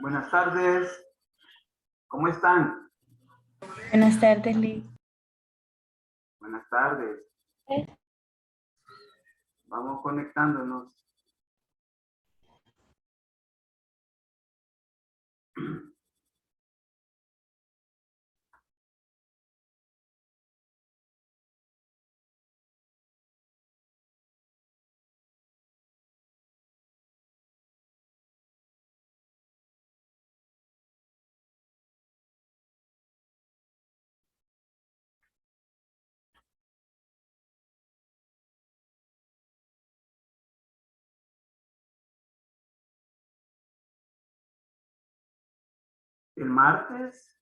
Buenas tardes. ¿Cómo están? Buenas tardes, Lee. Buenas tardes. Vamos conectándonos. El martes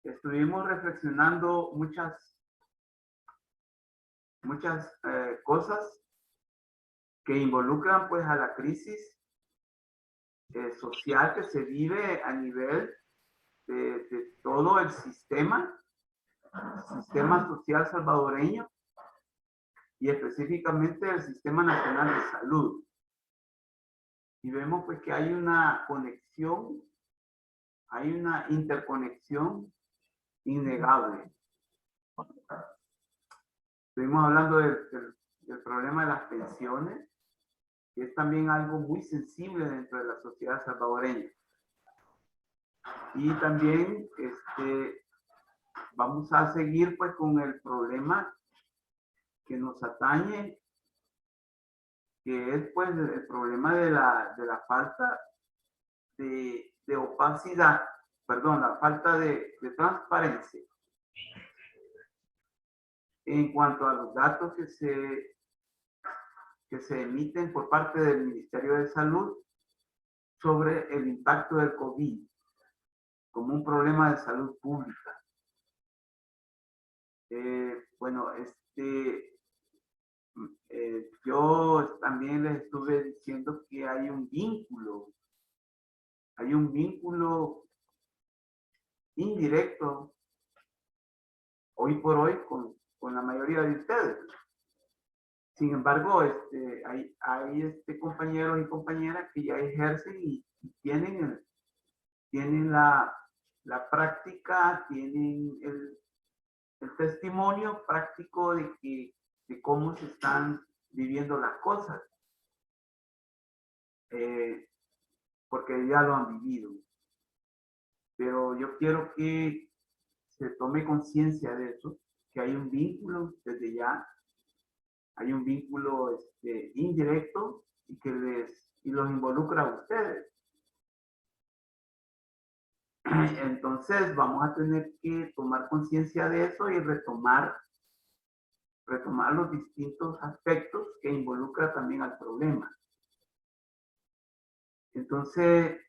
estuvimos reflexionando muchas cosas que involucran pues a la crisis social que se vive a nivel de todo el sistema social salvadoreño y específicamente el Sistema Nacional de Salud. Y vemos pues que hay una conexión, hay una interconexión innegable. Estuvimos hablando del problema de las pensiones, que es también algo muy sensible dentro de la sociedad salvadoreña. Y también vamos a seguir pues con el problema que nos atañe, que es pues el problema de la falta de opacidad, perdón, la falta de transparencia en cuanto a los datos que se emiten por parte del Ministerio de Salud sobre el impacto del COVID como un problema de salud pública. Bueno, yo también les estuve diciendo que hay un vínculo indirecto hoy por hoy con la mayoría de ustedes. Sin embargo, hay compañeros y compañeras que ya ejercen y tienen la práctica, tienen el testimonio práctico de cómo se están viviendo las cosas, porque ya lo han vivido. Pero yo quiero que se tome conciencia de eso, que hay un vínculo desde ya, hay un vínculo indirecto y que los involucra a ustedes. Entonces vamos a tener que tomar conciencia de eso y retomar los distintos aspectos que involucra también al problema. Entonces,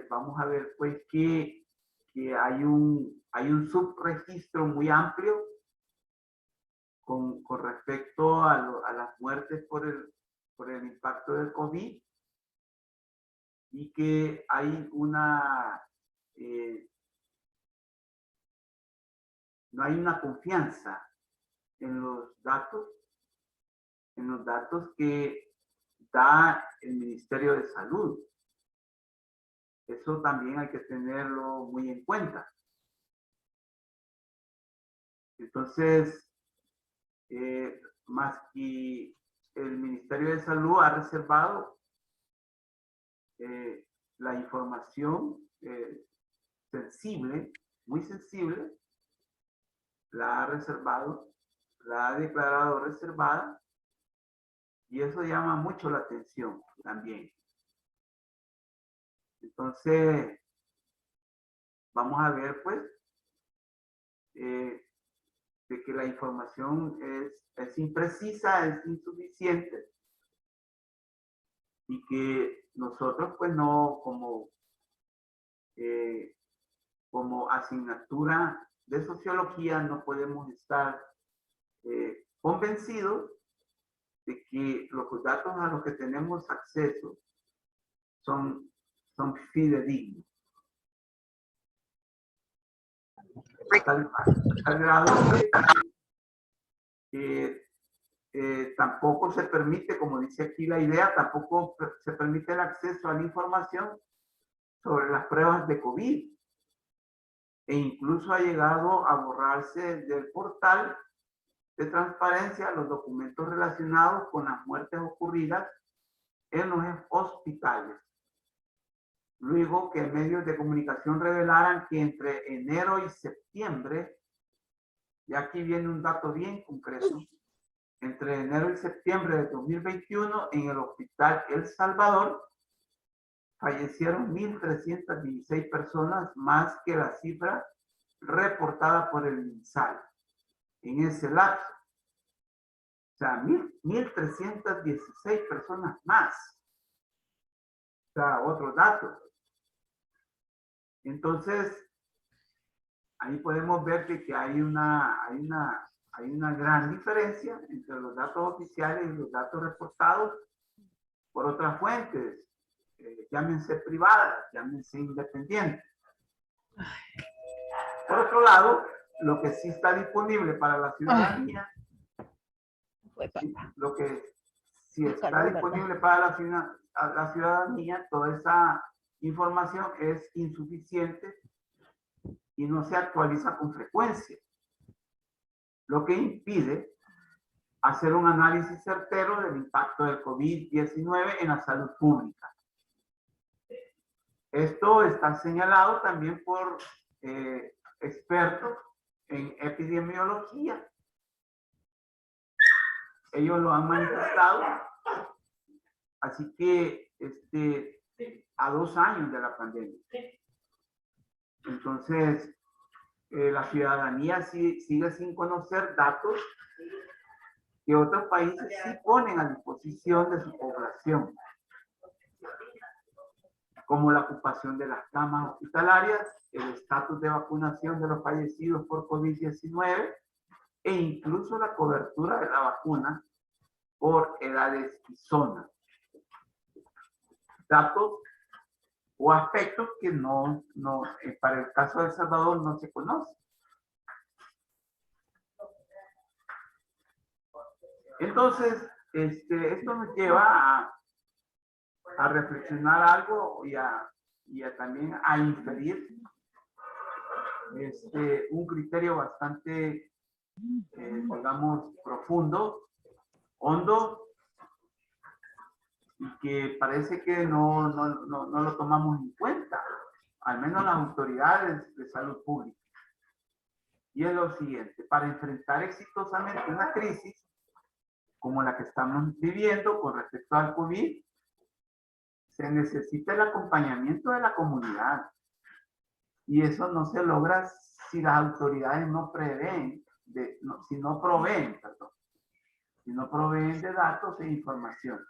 vamos a ver pues que hay un subregistro muy amplio con respecto a las muertes por el impacto del COVID y que hay no hay una confianza en los datos que da el Ministerio de Salud. Eso también hay que tenerlo muy en cuenta. Entonces, más que el Ministerio de Salud ha reservado la información sensible, muy sensible, la ha reservado, la ha declarado reservada, y eso llama mucho la atención también. Entonces, vamos a ver pues de que la información es imprecisa, es insuficiente, y que nosotros pues no como asignatura de sociología no podemos estar convencidos de que los datos a los que tenemos acceso son fidedignos. A tal grado que tampoco se permite, como dice aquí la idea, tampoco se permite el acceso a la información sobre las pruebas de COVID. E incluso ha llegado a borrarse del portal de transparencia los documentos relacionados con las muertes ocurridas en los hospitales. Luego que medios de comunicación revelaran que entre enero y septiembre, y aquí viene un dato bien concreto, entre enero y septiembre de 2021 en el Hospital El Salvador fallecieron 1.316 personas, más que la cifra reportada por el MinSal en ese lapso. O sea, 1.316 personas más. O sea, otro dato. Entonces, ahí podemos ver que hay una gran diferencia entre los datos oficiales y los datos reportados por otras fuentes, llámense privadas, llámense independientes. Por otro lado, lo que sí está disponible para la ciudadanía, lo que sí está disponible para la ciudadanía, toda esa información es insuficiente y no se actualiza con frecuencia, lo que impide hacer un análisis certero del impacto del COVID-19 en la salud pública. Esto está señalado también por expertos en epidemiología. Ellos lo han manifestado. Así que a 2 años de la pandemia. Entonces, la ciudadanía sigue sin conocer datos que otros países sí ponen a disposición de su población, como la ocupación de las camas hospitalarias, el estatus de vacunación de los fallecidos por COVID-19 e incluso la cobertura de la vacuna por edades y zonas. Datos o aspectos que para el caso de El Salvador no se conocen. Entonces, esto nos lleva a reflexionar algo y también a inferir un criterio bastante, digamos, profundo, hondo, y que parece que no lo tomamos en cuenta, al menos las autoridades de salud pública. Y es lo siguiente: para enfrentar exitosamente una crisis como la que estamos viviendo con respecto al COVID, se necesita el acompañamiento de la comunidad. Y eso no se logra si las autoridades no proveen de datos e información.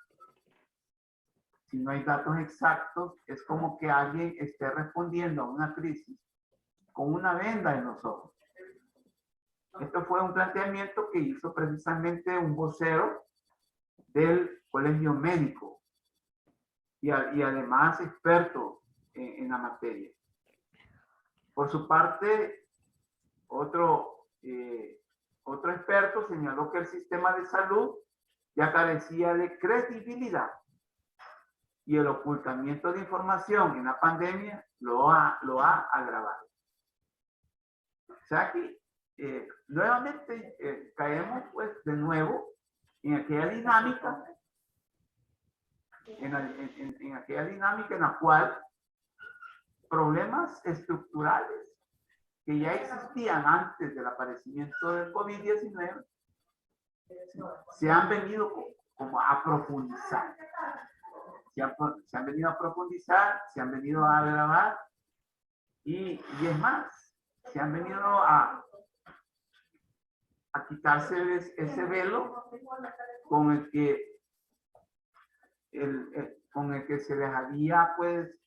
Si no hay datos exactos, es como que alguien esté respondiendo a una crisis con una venda en los ojos. Esto fue un planteamiento que hizo precisamente un vocero del Colegio Médico y además experto en la materia. Por su parte, otro experto señaló que el sistema de salud ya carecía de credibilidad y el ocultamiento de información en la pandemia lo ha agravado. O sea que nuevamente caemos pues de nuevo en aquella dinámica en la cual problemas estructurales que ya existían antes del aparecimiento del COVID-19 se han venido como a profundizar. Se han venido a profundizar, se han venido a agravar y es más, se han venido a quitarse ese velo con el que se les había pues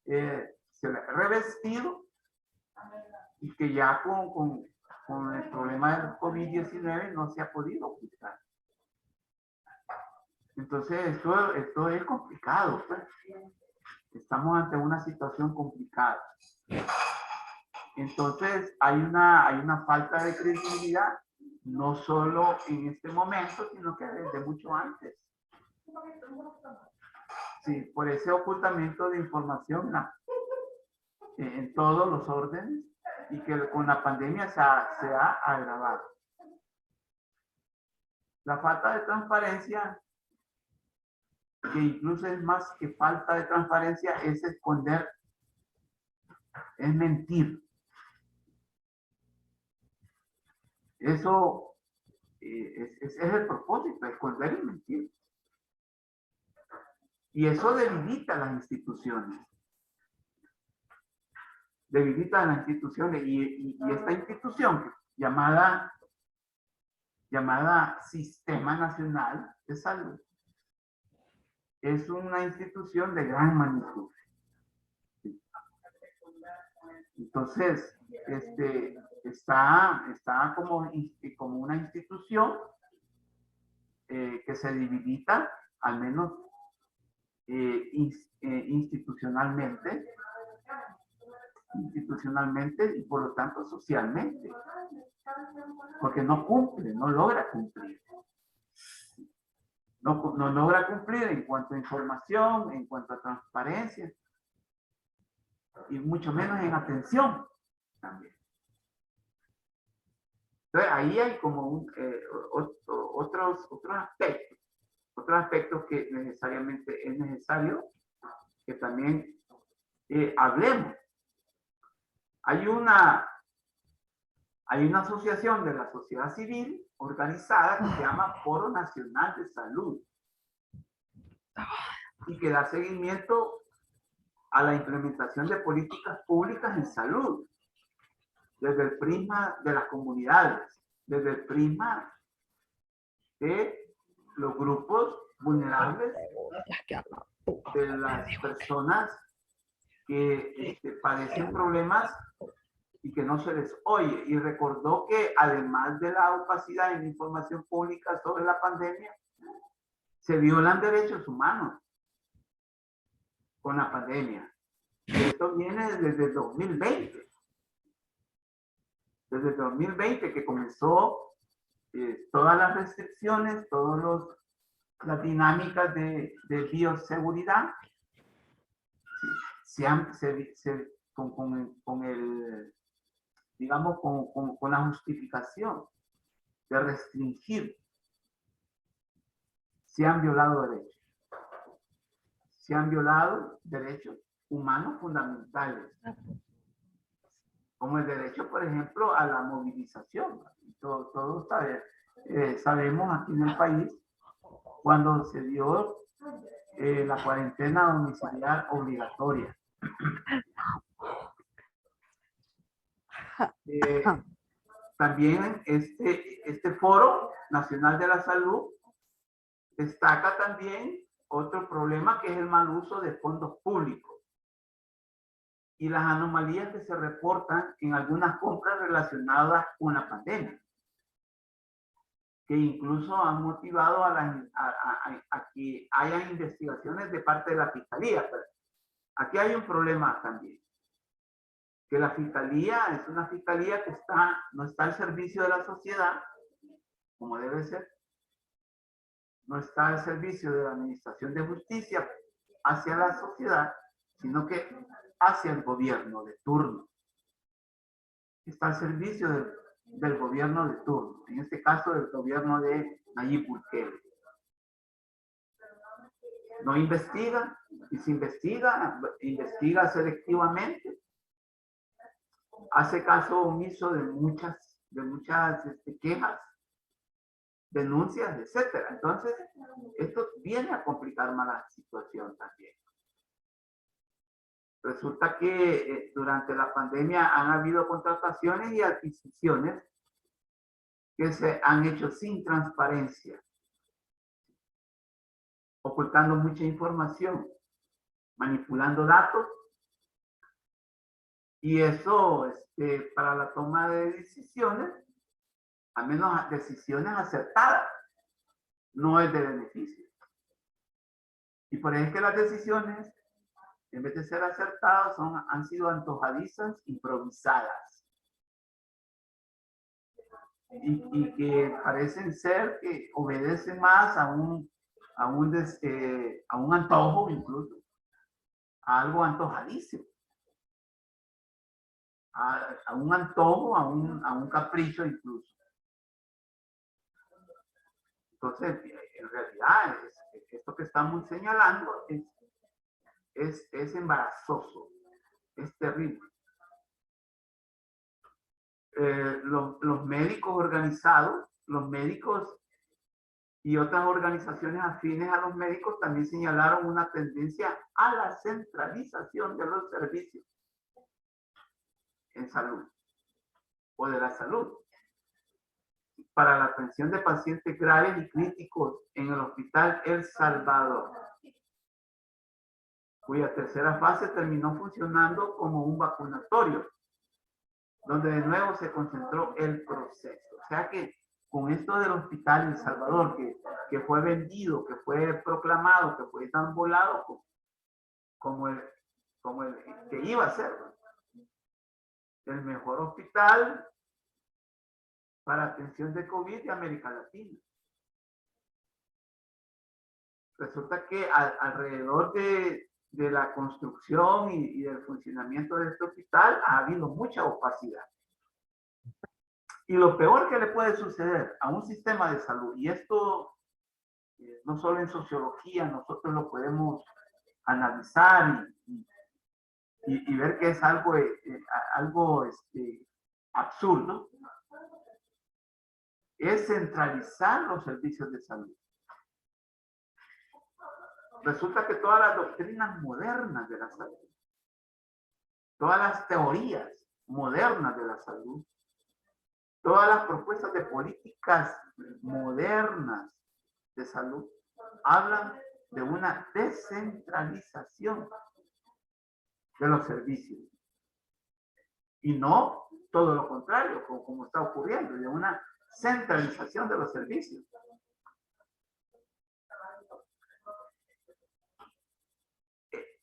se les revestido, y que ya con el problema del COVID-19 no se ha podido ocultar. Entonces esto es complicado, pues. Estamos ante una situación complicada. Entonces hay una falta de credibilidad no solo en este momento, sino que desde mucho antes. Sí, por ese ocultamiento de información en todos los órdenes y que con la pandemia se ha agravado. La falta de transparencia, que incluso es más que falta de transparencia, es esconder, es mentir. Eso es el propósito, esconder y mentir. Y eso debilita las instituciones. Debilita las instituciones y esta institución llamada Sistema Nacional de Salud es una institución de gran magnitud. Entonces, está como una institución que se debilita, al menos institucionalmente y por lo tanto socialmente, porque no cumple, no logra cumplir. No logra cumplir en cuanto a información, en cuanto a transparencia, y mucho menos en atención también. Entonces ahí hay como otros aspectos que necesariamente es necesario que también hablemos. Hay una asociación de la sociedad civil organizada que se llama Foro Nacional de Salud y que da seguimiento a la implementación de políticas públicas en salud desde el prisma de las comunidades, desde el prisma de los grupos vulnerables, de las personas que padecen problemas y que no se les oye. Y recordó que además de la opacidad en la información pública sobre la pandemia, se violan derechos humanos con la pandemia. Y esto viene desde el 2020. Desde el 2020 que comenzó todas las restricciones, todas las dinámicas de bioseguridad, con la justificación de restringir, se han violado derechos. Se han violado derechos humanos fundamentales, como el derecho, por ejemplo, a la movilización. Todos sabemos aquí en el país, cuando se dio la cuarentena domiciliar obligatoria. También este Foro Nacional de la Salud destaca también otro problema, que es el mal uso de fondos públicos y las anomalías que se reportan en algunas compras relacionadas con la pandemia, que incluso han motivado a que haya investigaciones de parte de la Fiscalía. Pero aquí hay un problema también, que la Fiscalía es una Fiscalía que no está al servicio de la sociedad, como debe ser, no está al servicio de la Administración de Justicia hacia la sociedad, sino que hacia el gobierno de turno. Está al servicio del gobierno de turno, en este caso del gobierno de Nayib Bukele. No investiga, y si investiga selectivamente, hace caso omiso de muchas quejas, denuncias, etcétera. Entonces, esto viene a complicar más la situación también. Resulta que durante la pandemia han habido contrataciones y adquisiciones que se han hecho sin transparencia, ocultando mucha información, manipulando datos, y eso para la toma de decisiones, al menos decisiones acertadas, no es de beneficio. Y por eso es que las decisiones, en vez de ser acertadas, han sido antojadizas, improvisadas. y que parecen ser que obedecen más a un antojo, incluso a algo antojadizo, a un antojo, a un capricho incluso. Entonces, en realidad, esto que estamos señalando es embarazoso, es terrible. Los médicos organizados, los médicos y otras organizaciones afines a los médicos también señalaron una tendencia a la centralización de los servicios en salud o de la salud para la atención de pacientes graves y críticos en el Hospital El Salvador, cuya tercera fase terminó funcionando como un vacunatorio, donde de nuevo se concentró el proceso. O sea que con esto del Hospital El Salvador, que fue vendido, que fue proclamado, que fue tan volado como el que iba a ser el mejor hospital para atención de COVID de América Latina. Resulta que alrededor de la construcción y del funcionamiento de este hospital ha habido mucha opacidad. Y lo peor que le puede suceder a un sistema de salud, y esto no solo en sociología, nosotros lo podemos analizar y ver que es algo absurdo, es centralizar los servicios de salud. Resulta que todas las doctrinas modernas de la salud, todas las teorías modernas de la salud, todas las propuestas de políticas modernas de salud hablan de una descentralización de los servicios. Y no todo lo contrario, como está ocurriendo, de una centralización de los servicios.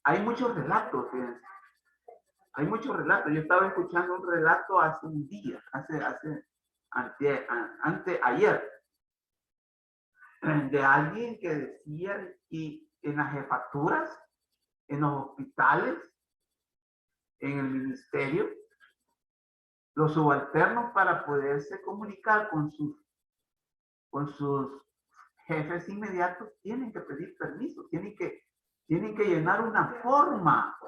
Hay muchos relatos, fíjense. Hay muchos relatos. Yo estaba escuchando un relato hace un día, ayer, de alguien que decía que en las jefaturas, en los hospitales, en el ministerio, los subalternos para poderse comunicar con sus jefes inmediatos tienen que pedir permiso, tienen que llenar una forma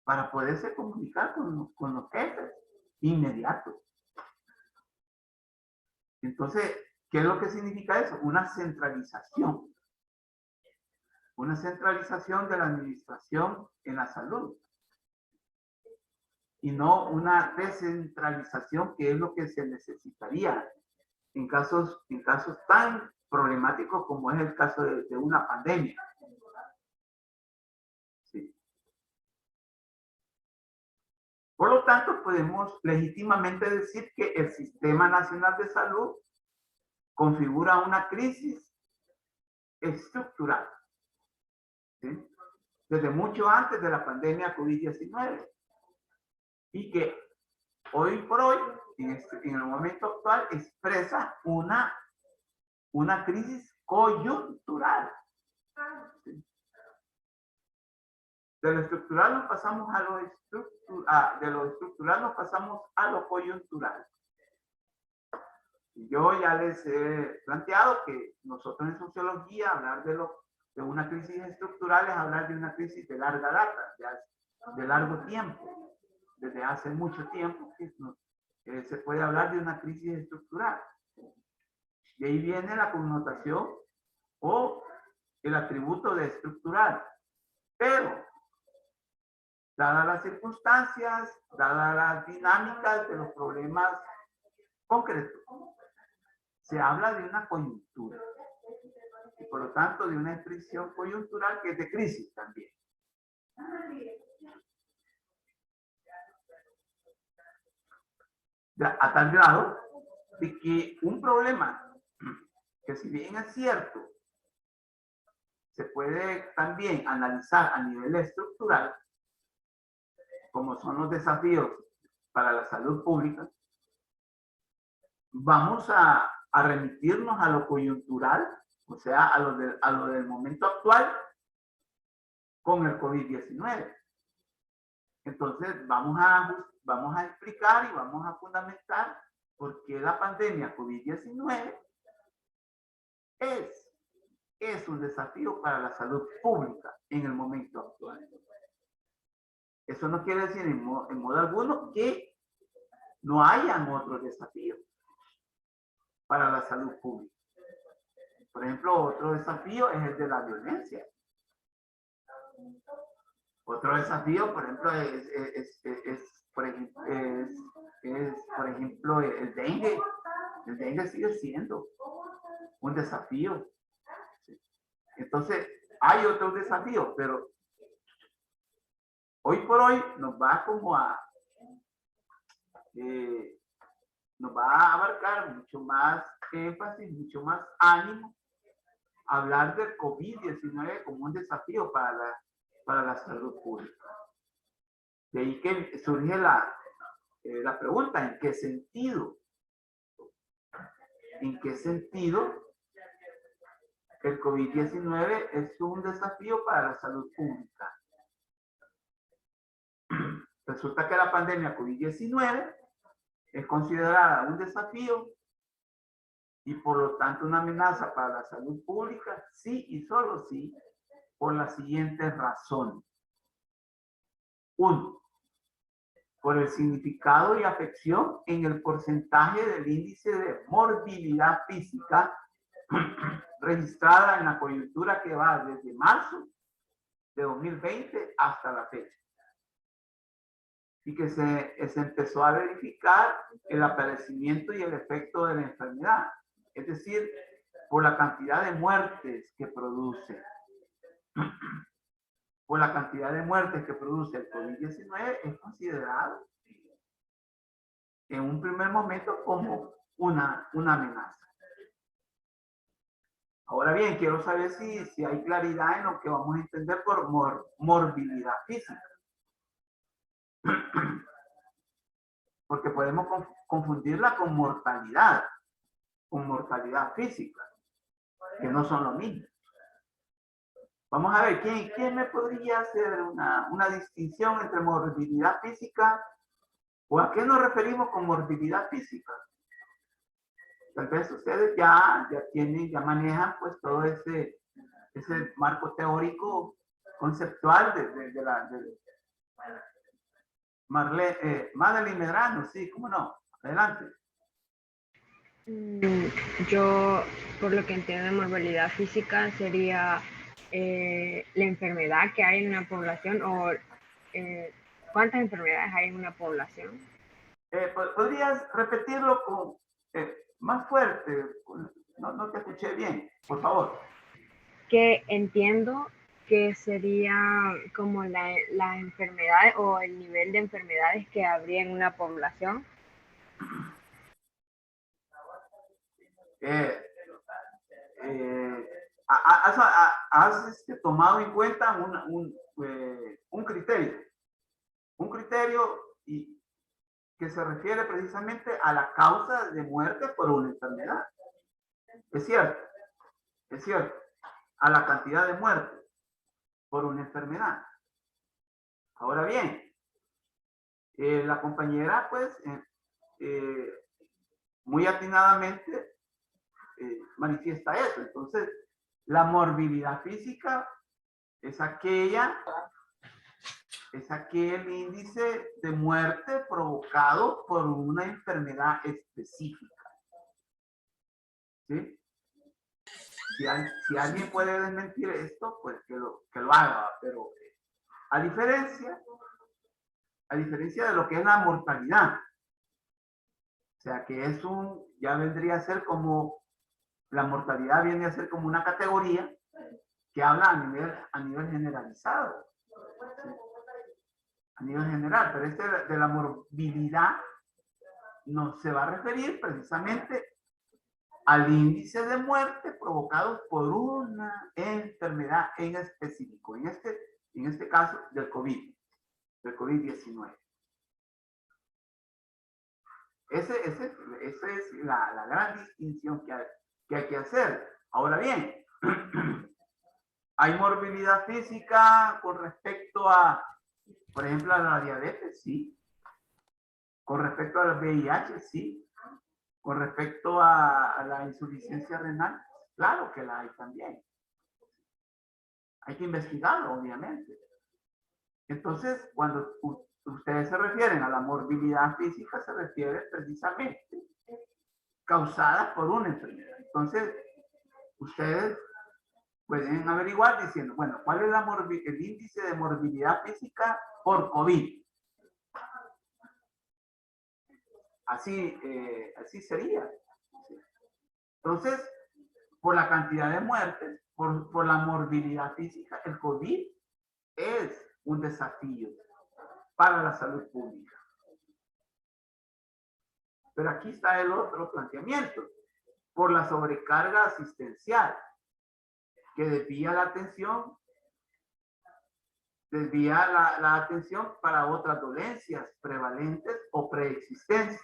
para poderse comunicar con los jefes inmediatos. Entonces, ¿qué es lo que significa eso? Una centralización. Una centralización de la administración en la salud. Y no una descentralización, que es lo que se necesitaría en casos tan problemáticos como es el caso de una pandemia. Sí. Por lo tanto, podemos legítimamente decir que el Sistema Nacional de Salud configura una crisis estructural, ¿sí? Desde mucho antes de la pandemia COVID-19, y que hoy por hoy, en el momento actual, expresa una crisis coyuntural. ¿Sí? De lo estructural nos pasamos de lo estructural nos pasamos a lo coyuntural. Yo ya les he planteado que nosotros en sociología hablar de una crisis estructural es hablar de una crisis de larga data, de largo tiempo, desde hace mucho tiempo que se puede hablar de una crisis estructural. Y ahí viene la connotación o el atributo de estructural. Pero, dadas las circunstancias, dadas las dinámicas de los problemas concretos, se habla de una coyuntura. Y por lo tanto, de una expresión coyuntural que es de crisis también. A tal grado de que un problema que, si bien es cierto, se puede también analizar a nivel estructural, como son los desafíos para la salud pública, vamos a remitirnos a lo coyuntural, o sea, a lo del momento actual con el COVID-19. Entonces, vamos a explicar y vamos a fundamentar por qué la pandemia COVID-19 es un desafío para la salud pública en el momento actual. Eso no quiere decir en modo alguno que no hayan otros desafíos para la salud pública. Por ejemplo, otro desafío es el de la violencia. Otro desafío, por ejemplo, por ejemplo, el dengue. El dengue sigue siendo un desafío. Entonces, hay otros desafíos, pero hoy por hoy nos va como nos va a abarcar mucho más énfasis, mucho más ánimo hablar del COVID-19 como un desafío para la salud pública. De ahí que surge la pregunta, ¿en qué sentido? ¿En qué sentido el COVID-19 es un desafío para la salud pública? Resulta que la pandemia COVID-19 es considerada un desafío y por lo tanto una amenaza para la salud pública, sí y solo sí, por las siguientes razones. Uno, por el significado y afección en el porcentaje del índice de morbilidad física registrada en la coyuntura que va desde marzo de 2020 hasta la fecha. Y que se empezó a verificar el aparecimiento y el efecto de la enfermedad. Es decir, por la cantidad de muertes que produce. Por la cantidad de muertes que produce el COVID-19 es considerado en un primer momento como una amenaza. Ahora bien, quiero saber si hay claridad en lo que vamos a entender por morbilidad física. Porque podemos confundirla con mortalidad física, que no son lo mismo. Vamos a ver, ¿quién me podría hacer una distinción entre morbilidad física o a qué nos referimos con morbilidad física? Tal vez ustedes ya manejan pues todo ese marco teórico conceptual de Madeline Medrano, sí, cómo no, adelante. Yo, por lo que entiendo de morbilidad física, sería la enfermedad que hay en una población o cuántas enfermedades hay en una población. ¿Podrías repetirlo con más fuerte? No te escuché bien, por favor. Que entiendo que sería como las enfermedades o el nivel de enfermedades que habría en una población. ¿Has tomado en cuenta un criterio y que se refiere precisamente a la causa de muerte por una enfermedad? Es cierto, a la cantidad de muertes por una enfermedad. Ahora bien, la compañera pues muy atinadamente manifiesta eso. Entonces, la morbilidad física es aquel índice de muerte provocado por una enfermedad específica. ¿Sí? Si alguien puede desmentir esto, pues que lo haga, pero a diferencia de lo que es la mortalidad, o sea que ya vendría a ser como, la mortalidad viene a ser como una categoría que habla a nivel generalizado, ¿sí? A nivel general, pero de la morbilidad no se va a referir precisamente al índice de muerte provocado por una enfermedad en específico, en este caso del COVID-19. Esa es la gran distinción que hay que hacer. Ahora bien, ¿hay morbilidad física con respecto a, por ejemplo, a la diabetes? Sí. Con respecto al VIH, sí. Con respecto a la insuficiencia renal, claro que la hay también. Hay que investigarlo, obviamente. Entonces, cuando ustedes se refieren a la morbilidad física, se refiere precisamente causada por una enfermedad. Entonces, ustedes pueden averiguar diciendo, bueno, ¿cuál es el índice de morbilidad física por COVID? Así sería. Entonces, por la cantidad de muertes, por la morbilidad física, el COVID es un desafío para la salud pública. Pero aquí está el otro planteamiento, por la sobrecarga asistencial, que desvía la atención, la atención para otras dolencias prevalentes o preexistentes,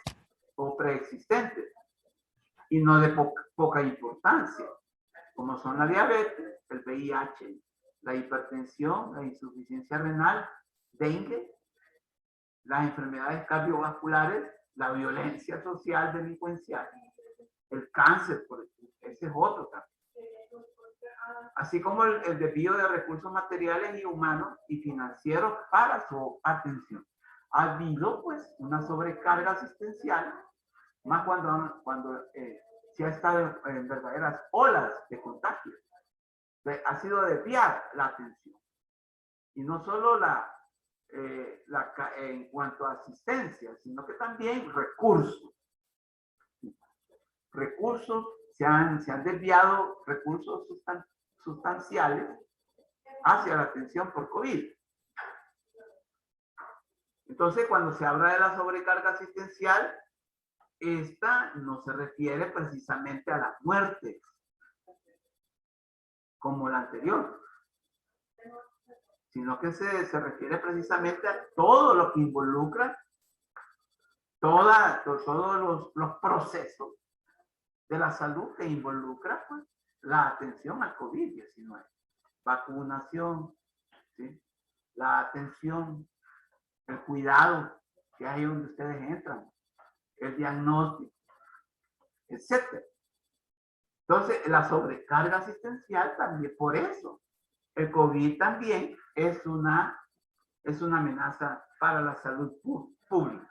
y no de poca importancia, como son la diabetes, el VIH, la hipertensión, la insuficiencia renal, dengue, las enfermedades cardiovasculares, la violencia social delincuencial, el cáncer, por ejemplo, ese es otro también. Así como el desvío de recursos materiales y humanos y financieros para su atención. Ha habido pues una sobrecarga asistencial, más cuando se ha estado en verdaderas olas de contagio. Ha sido desviar la atención. Y no solo en cuanto a asistencia, sino que también recursos. Recursos, se han desviado recursos sustanciales hacia la atención por COVID. Entonces, cuando se habla de la sobrecarga asistencial, esta no se refiere precisamente a las muertes, como la anterior, sino que se refiere precisamente a todo lo que involucra todos los procesos de la salud que involucra pues, la atención al COVID-19, vacunación, ¿sí? La atención, el cuidado, que es ahí donde ustedes entran, el diagnóstico, etc. Entonces, la sobrecarga asistencial también, por eso, el COVID también es una amenaza para la salud pública.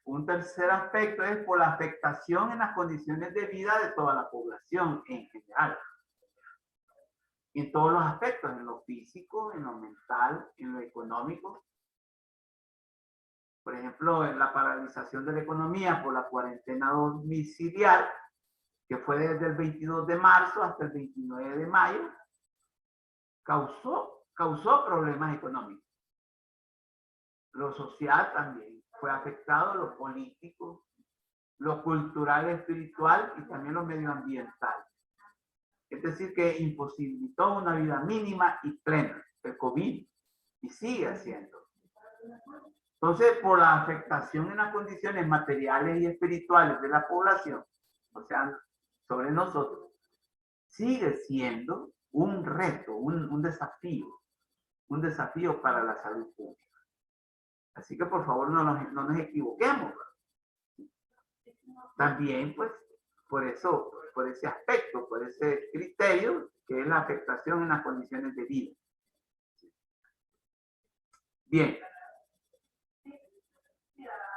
Un tercer aspecto es por la afectación en las condiciones de vida de toda la población en general. En todos los aspectos, en lo físico, en lo mental, en lo económico. Por ejemplo, en la paralización de la economía por la cuarentena domiciliar, que fue desde el 22 de marzo hasta el 29 de mayo, causó problemas económicos. Lo social también fue afectado, lo político, lo cultural, espiritual y también lo medioambiental. Es decir, que imposibilitó una vida mínima y plena, el COVID, y sigue haciendo. Entonces, por la afectación en las condiciones materiales y espirituales de la población, o sea, sobre nosotros, sigue siendo un reto, un desafío para la salud pública. Así que por favor no nos equivoquemos. También, pues, por ese aspecto, por ese criterio, que es la afectación en las condiciones de vida. Bien.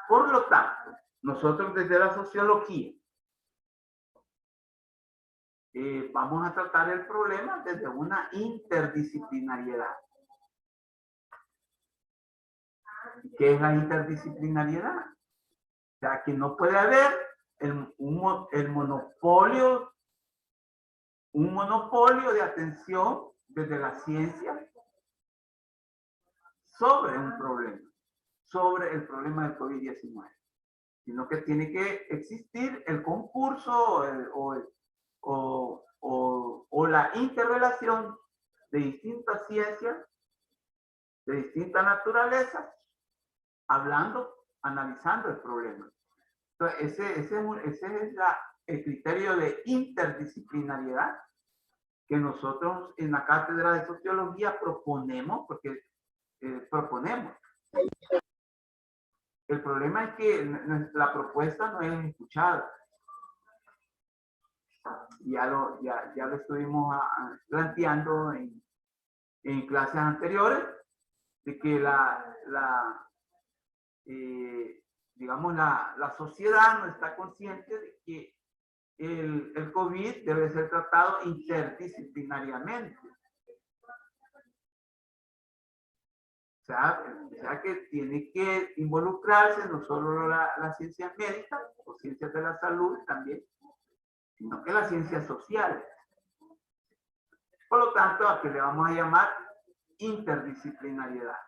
Por lo tanto, nosotros desde la sociología vamos a tratar el problema desde una interdisciplinariedad. ¿Qué es la interdisciplinariedad? O sea, que no puede haber un monopolio de atención desde la ciencia sobre un problema, sobre el problema del COVID-19, sino que tiene que existir el concurso o la interrelación de distintas ciencias, de distintas naturalezas, hablando analizando el problema. Entonces, ese es el criterio de interdisciplinariedad que nosotros en la cátedra de sociología proponemos, porque proponemos. El problema es que la propuesta no es escuchada. Ya lo estuvimos planteando en clases anteriores, de que digamos, la sociedad no está consciente de que el COVID debe ser tratado interdisciplinariamente. O sea que tiene que involucrarse no solo las ciencias médicas o ciencias de la salud también, sino que las ciencias sociales. Por lo tanto, a que le vamos a llamar interdisciplinariedad.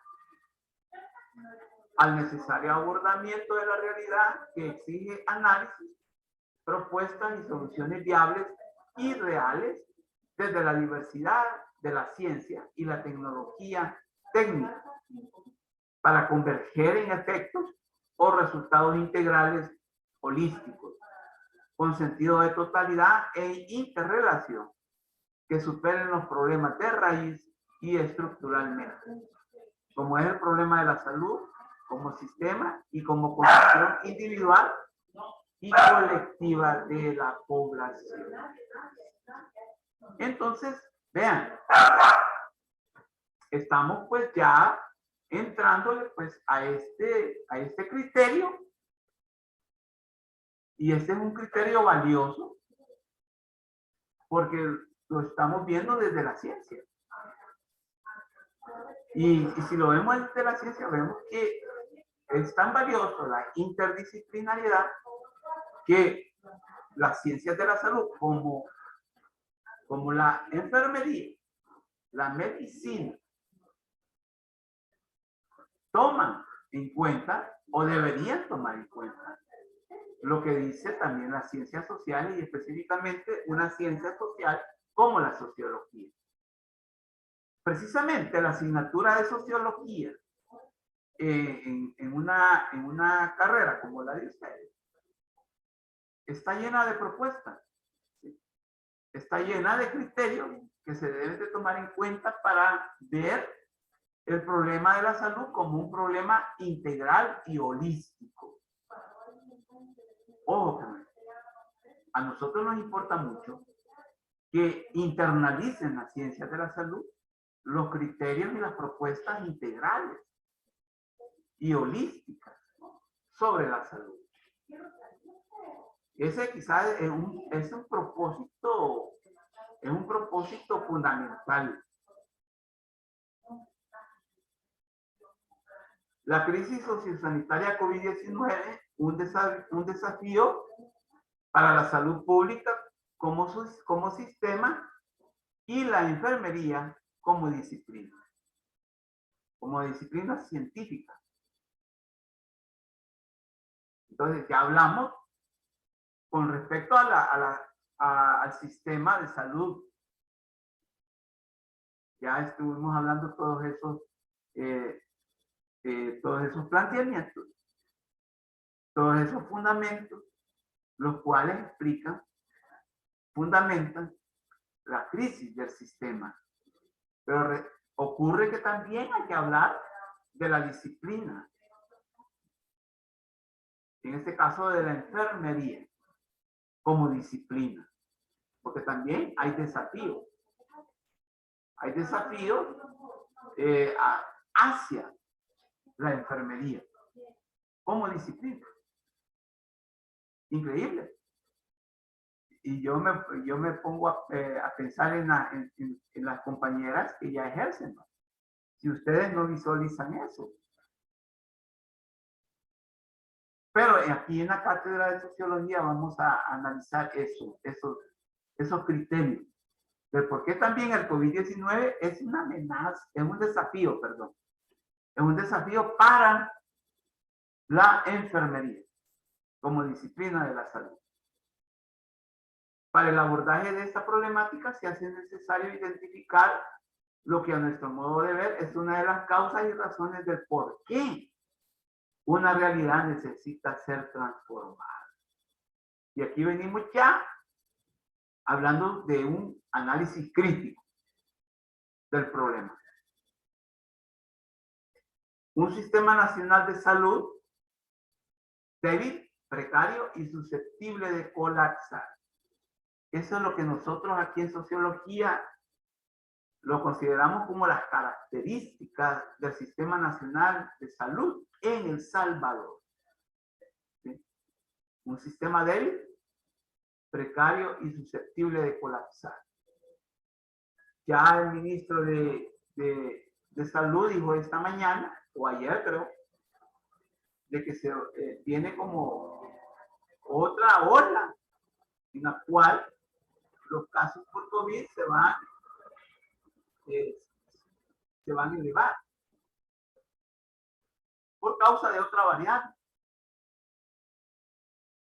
Al necesario abordamiento de la realidad que exige análisis, propuestas y soluciones viables y reales desde la diversidad de la ciencia y la tecnología técnica para converger en efectos o resultados integrales holísticos con sentido de totalidad e interrelación que superen los problemas de raíz y estructuralmente, como es el problema de la salud como sistema y como condición individual y colectiva de la población. Entonces, vean, estamos pues ya entrándole pues a este criterio, y este es un criterio valioso porque lo estamos viendo desde la ciencia. Y si lo vemos desde la ciencia, vemos que es tan valioso la interdisciplinariedad que las ciencias de la salud como la enfermería, la medicina, toman en cuenta o deberían tomar en cuenta lo que dice también las ciencias sociales y específicamente una ciencia social como la sociología. Precisamente la asignatura de sociología en una carrera como la de ustedes está llena de propuestas, ¿sí? Está llena de criterios que se deben de tomar en cuenta para ver el problema de la salud como un problema integral y holístico. Ojo, a nosotros nos importa mucho que internalicen las ciencias de la salud los criterios y las propuestas integrales y holísticas sobre la salud. Ese quizás es un propósito fundamental. La crisis sociosanitaria COVID-19, un desafío para la salud pública como sistema y la enfermería como disciplina científica. Entonces ya hablamos con respecto al sistema de salud. Ya estuvimos hablando todos esos planteamientos, todos esos fundamentos, los cuales fundamentan la crisis del sistema. Pero ocurre que también hay que hablar de la disciplina. En este caso de la enfermería como disciplina. Porque también hay desafíos. Hay desafíos hacia la enfermería como disciplina. Increíble. Y yo me pongo a pensar en las compañeras que ya ejercen. Si ustedes no visualizan eso. Pero aquí en la cátedra de sociología vamos a analizar esos criterios. De por qué también el COVID-19 es una amenaza, es un desafío, perdón. Es un desafío para la enfermería como disciplina de la salud. Para el abordaje de esta problemática se hace necesario identificar lo que a nuestro modo de ver es una de las causas y razones del por qué una realidad necesita ser transformada. Y aquí venimos ya hablando de un análisis crítico del problema. Un sistema nacional de salud débil, precario y susceptible de colapsar. Eso es lo que nosotros aquí en sociología lo consideramos como las características del Sistema Nacional de Salud en El Salvador. ¿Sí? Un sistema débil, precario y susceptible de colapsar. Ya el ministro de Salud dijo esta mañana, o ayer creo, de que se viene como otra ola en la cual los casos por COVID se van a elevar por causa de otra variante,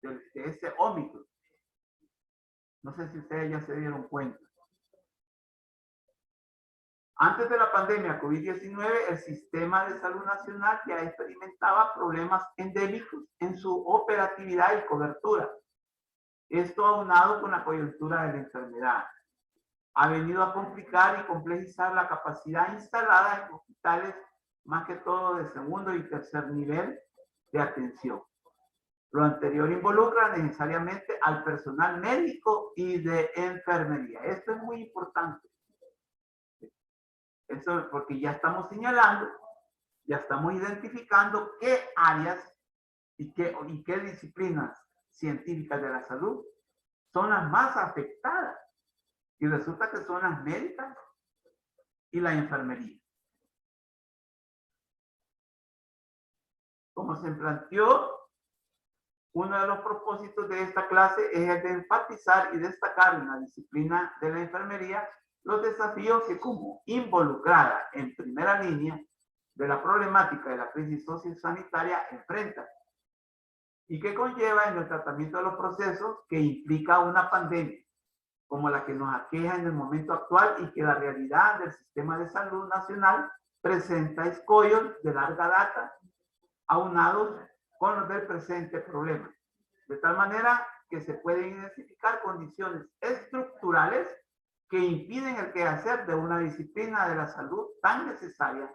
de ese Ómicron. No sé si ustedes ya se dieron cuenta. Antes de la pandemia COVID-19, el Sistema de Salud Nacional ya experimentaba problemas endémicos en su operatividad y cobertura. Esto aunado con la coyuntura de la enfermedad ha venido a complicar y complejizar la capacidad instalada en hospitales, más que todo de segundo y tercer nivel de atención. Lo anterior involucra necesariamente al personal médico y de enfermería. Esto es muy importante. Eso porque ya estamos señalando, ya estamos identificando qué áreas y qué disciplinas científicas de la salud son las más afectadas. Y resulta que son las médicas y la enfermería. Como se planteó, uno de los propósitos de esta clase es el de enfatizar y destacar en la disciplina de la enfermería los desafíos que como involucrada en primera línea de la problemática de la crisis sociosanitaria enfrenta y que conlleva en el tratamiento de los procesos que implica una pandemia como la que nos aqueja en el momento actual y que la realidad del sistema de salud nacional presenta escollos de larga data aunados con los del presente problema, de tal manera que se pueden identificar condiciones estructurales que impiden el quehacer de una disciplina de la salud tan necesaria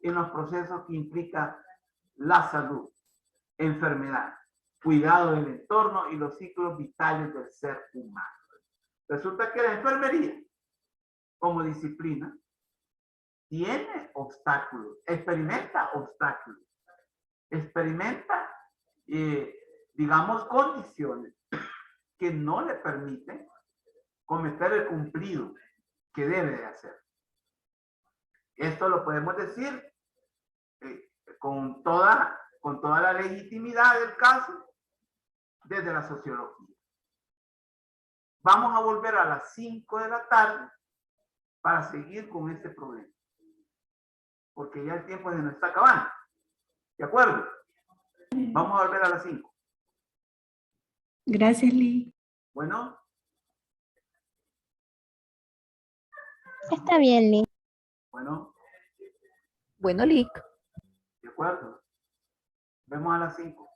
en los procesos que implica la salud, enfermedad, cuidado del entorno y los ciclos vitales del ser humano. Resulta que la enfermería, como disciplina, tiene obstáculos, experimenta digamos, condiciones que no le permiten cometer el cumplido que debe de hacer. Esto lo podemos decir con toda la legitimidad del caso desde la sociología. Vamos a volver a las 5 de la tarde para seguir con este problema. Porque ya el tiempo se nos está acabando. ¿De acuerdo? Vamos a volver a las 5. Gracias, Lee. Bueno. Está bien, Lee. Bueno. Bueno, Lick. De acuerdo. Vemos a las 5.